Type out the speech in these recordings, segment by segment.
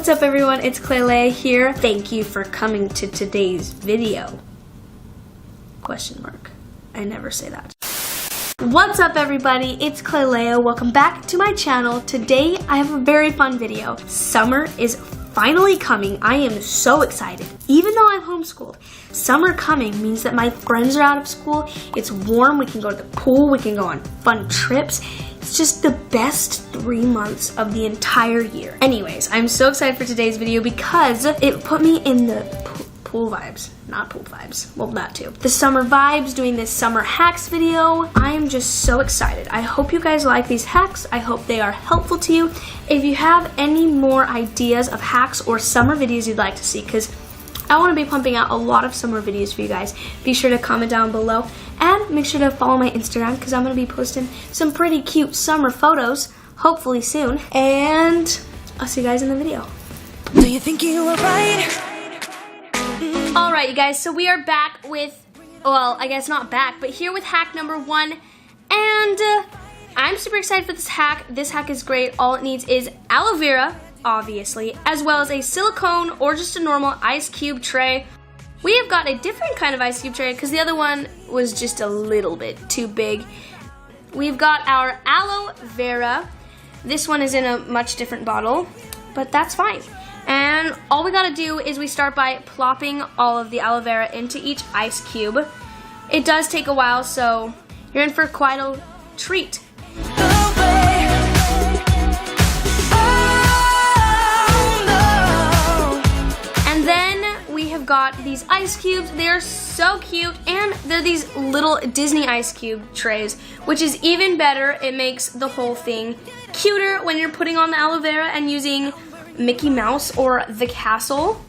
What's up everyone, it's Clelea here. Thank you for coming to today's video. Question mark. I never say that. What's up everybody, it's Clelea. Welcome back to my channel. Today I have a very fun video. Summer is finally coming. I am so excited. Even though I'm homeschooled, summer coming means that my friends are out of school, it's warm, we can go to the pool, we can go on fun trips. It's just the best 3 months of the entire year. Anyways, I'm so excited for today's video because it put me in the pool vibes. Not pool vibes, well that too. The summer vibes, doing this summer hacks video. I am just so excited. I hope you guys like these hacks. I hope they are helpful to you. If you have any more ideas of hacks or summer videos you'd like to see, because I want to be pumping out a lot of summer videos for you guys, be sure to comment down below and make sure to follow my Instagram because I'm going to be posting some pretty cute summer photos, hopefully soon. And I'll see you guys in the video. Do you think you were right? Alright you guys, so we are back with, well, I guess not back, but here with hack number 1. And I'm super excited for this hack. This hack is great. All it needs is aloe vera, obviously, as well as a silicone or just a normal ice cube tray. We have got a different kind of ice cube tray because the other one was just a little bit too big. We've got our aloe vera. This one is in a much different bottle, but that's fine. And all we gotta do is we start by plopping all of the aloe vera into each ice cube. It does take a while, so you're in for quite a treat. And then we have got these ice cubes. They're so cute, and they're these little Disney ice cube trays, which is even better. It makes the whole thing cuter when you're putting on the aloe vera and using Mickey Mouse or the castle.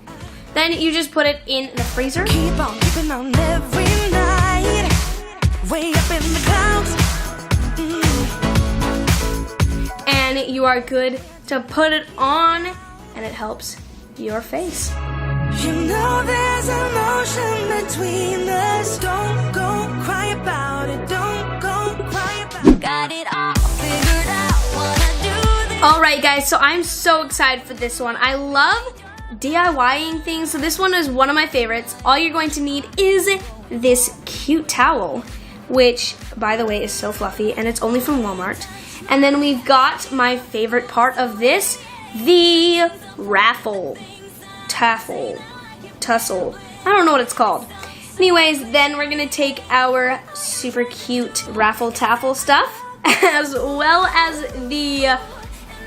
Then you just put it in the freezer. Keep on keeping on every night, way up in the clouds. And you are good to put it on, and it helps your face. You know there's an ocean between us. Don't go cry about it. Don't go cry about it. Got it all figured out. Wanna do this. Alright guys, so I'm so excited for this one. I love DIYing things, so this one is one of my favorites. All you're going to need is this cute towel, which, by the way, is so fluffy, and it's only from Walmart. And then we've got my favorite part of this, the tussle. I don't know what it's called. Anyways, then we're gonna take our super cute raffle taffle stuff, as well as the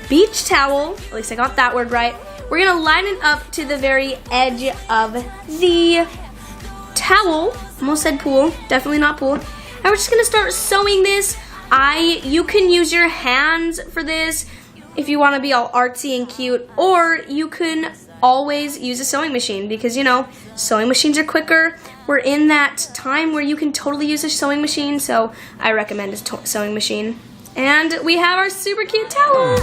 beach towel, at least I got that word right. We're gonna line it up to the very edge of the towel. Almost said pool, definitely not pool. And we're just gonna start sewing this. You can use your hands for this if you wanna be all artsy and cute, or you can always use a sewing machine because, you know, sewing machines are quicker. We're in that time where you can totally use a sewing machine, so I recommend a sewing machine. And we have our super cute towel.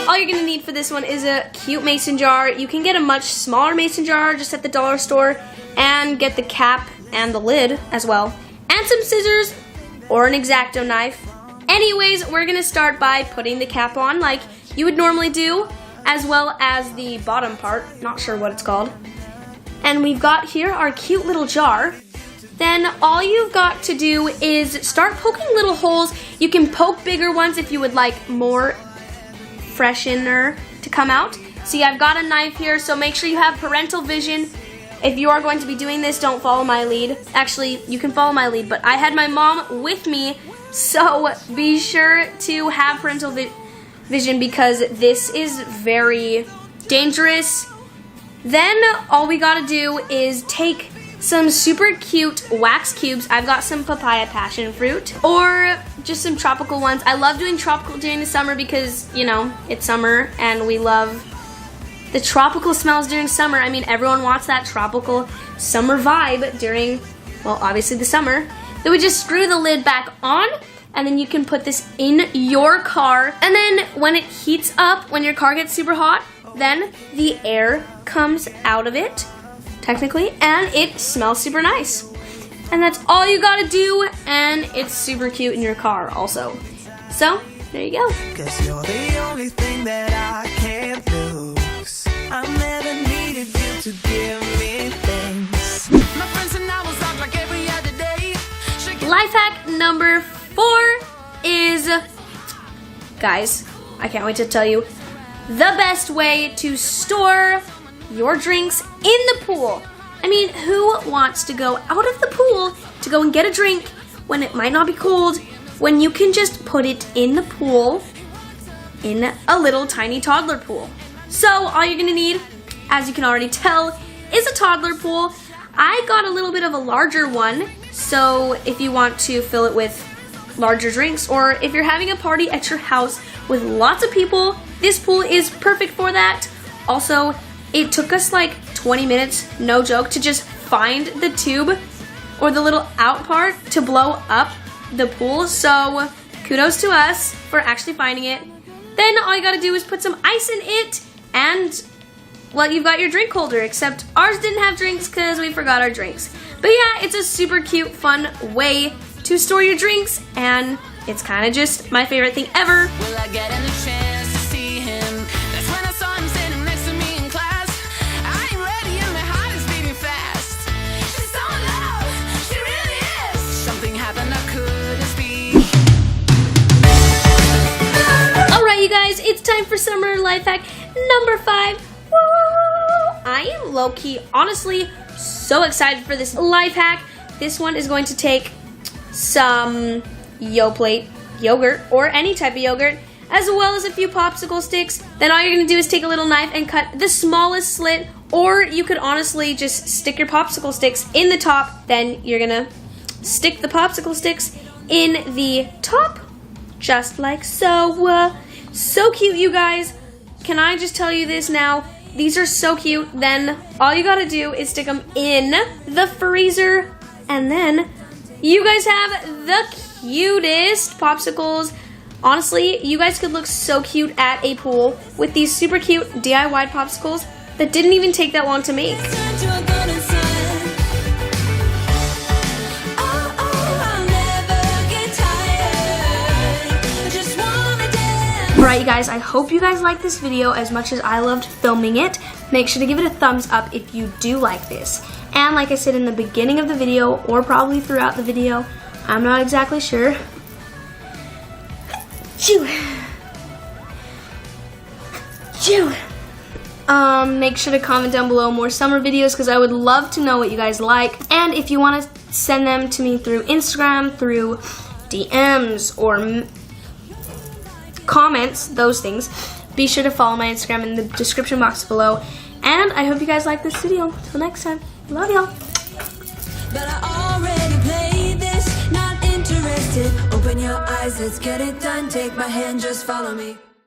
All you're gonna need for this one is a cute mason jar. You can get a much smaller mason jar just at the dollar store and get the cap and the lid as well. And some scissors or an X-Acto knife. Anyways, we're gonna start by putting the cap on like you would normally do, as well as the bottom part, not sure what it's called. And we've got here our cute little jar. Then all you've got to do is start poking little holes. You can poke bigger ones if you would like more freshener to come out. See, I've got a knife here, so make sure you have parental vision. If you are going to be doing this, don't follow my lead. Actually, you can follow my lead, but I had my mom with me, so be sure to have parental vision because this is very dangerous. Then all we gotta do is take some super cute wax cubes. I've got some papaya passion fruit or just some tropical ones. I love doing tropical during the summer because, you know, it's summer and we love the tropical smells during summer. I mean, everyone wants that tropical summer vibe during, well, obviously the summer. Then we just screw the lid back on, and then you can put this in your car. And then when it heats up, when your car gets super hot, then the air comes out of it. technically, and it smells super nice. And that's all you gotta do, and it's super cute in your car also. So, there you go. 'Cause you're the only thing that I can't lose. I never needed you to give me things. My friends and I will talk like every other day. Life hack number 4 is, guys, I can't wait to tell you, the best way to store your drinks in the pool. I mean, who wants to go out of the pool to go and get a drink when it might not be cold, when you can just put it in the pool in a little tiny toddler pool? So all you're gonna need, as you can already tell, is a toddler pool. I got a little bit of a larger one, so if you want to fill it with larger drinks, or if you're having a party at your house with lots of people, this pool is perfect for that. Also, it took us like 20 minutes, no joke, to just find the tube or the little out part to blow up the pool, so kudos to us for actually finding it. Then all you gotta do is put some ice in it, and well, you've got your drink holder, except ours didn't have drinks because we forgot our drinks. But yeah, it's a super cute, fun way to store your drinks, and it's kind of just my favorite thing ever. Will I get any chance to see him? That's when I saw him standing next to me in class. I ain't ready and my heart is beating fast. She's so in love, she really is. Something happened I couldn't speak. Alright, you guys, it's time for summer life hack number 5. Woo! I am low-key, honestly, so excited for this life hack. This one is going to take some Yoplait yogurt, or any type of yogurt, as well as a few popsicle sticks. Then all you're gonna do is take a little knife and cut the smallest slit, or you could honestly just stick your popsicle sticks in the top. Then you're gonna stick the popsicle sticks in the top, just like so. So cute, you guys. Can I just tell you this now? These are so cute. Then all you gotta do is stick them in the freezer, and then you guys have the cutest popsicles. Honestly, you guys could look so cute at a pool with these super cute DIY popsicles that didn't even take that long to make. Alright, you guys, I hope you guys liked this video as much as I loved filming it. Make sure to give it a thumbs up if you do like this. And like I said in the beginning of the video, or probably throughout the video, I'm not exactly sure. Make sure to comment down below more summer videos, because I would love to know what you guys like. And if you want to send them to me through Instagram, through DMs, or comments, those things, be sure to follow my Instagram in the description box below. And I hope you guys like this video. Till next time, love y'all. But I already played this, not interested. Open your eyes, let's get it done. Take my hand, just follow me.